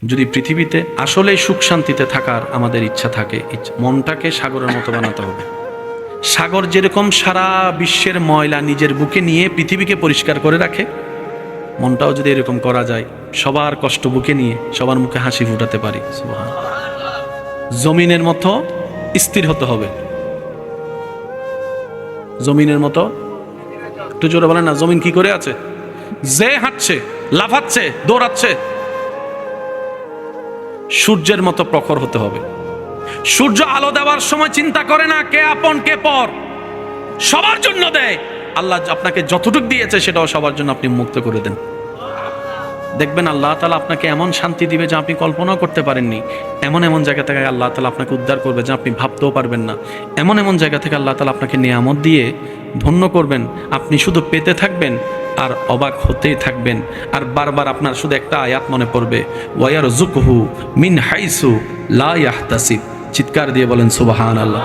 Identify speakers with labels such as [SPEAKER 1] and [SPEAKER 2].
[SPEAKER 1] যদি পৃথিবীতে আসলেই সুখ শান্তিতে থাকার আমাদের ইচ্ছা থাকে, মনটাকে সাগরের মতো বানাতে হবে। সাগর যেরকম সারা বিশ্বের ময়লা নিজের বুকে নিয়ে পৃথিবীকে পরিষ্কার করে রাখে, মনটাও যদি এরকম করা যায়, সবার কষ্ট বুকে নিয়ে সবার মুখে হাসি ফুটাতে পারি। জমিনের মতো স্থির হতে হবে। জমিনের মতো, একটু জোরে বলেন না, জমিন কি করে আছে? যে হাঁটছে, লাফাচ্ছে, দৌড়াচ্ছে। সূর্যের মতো প্রখর হতে হবে। সূর্য আলো দেওয়ার সময় চিন্তা করে না কে আপন কে পর, সবার জন্য দেয়। আল্লাহ আপনাকে যতটুকু দিয়েছে সেটাও সবার জন্য আপনি মুক্ত করে দেন। দেখবেন আল্লাহ তাআলা আপনাকে এমন শান্তি দিবে যা আপনি কল্পনাও করতে পারেননি। এমন এমন জায়গা থেকে আল্লাহ তাআলা আপনাকে উদ্ধার করবে যা আপনি ভাবতেও পারবেন না। এমন এমন জায়গা থেকে আল্লাহ তাআলা আপনাকে নিয়ামত দিয়ে ধন্য করবেন, আপনি শুধু পেতে থাকবেন আর অবাক হতেই থাকবেন। আর বারবার আপনার শুধু একটা আয়াত মনে পড়বে, ওয়ায়ারযুকহু মিন হাইসু লা ইয়াহতাসিব। চিৎকার দিয়ে বলেন সুবহানাল্লাহ।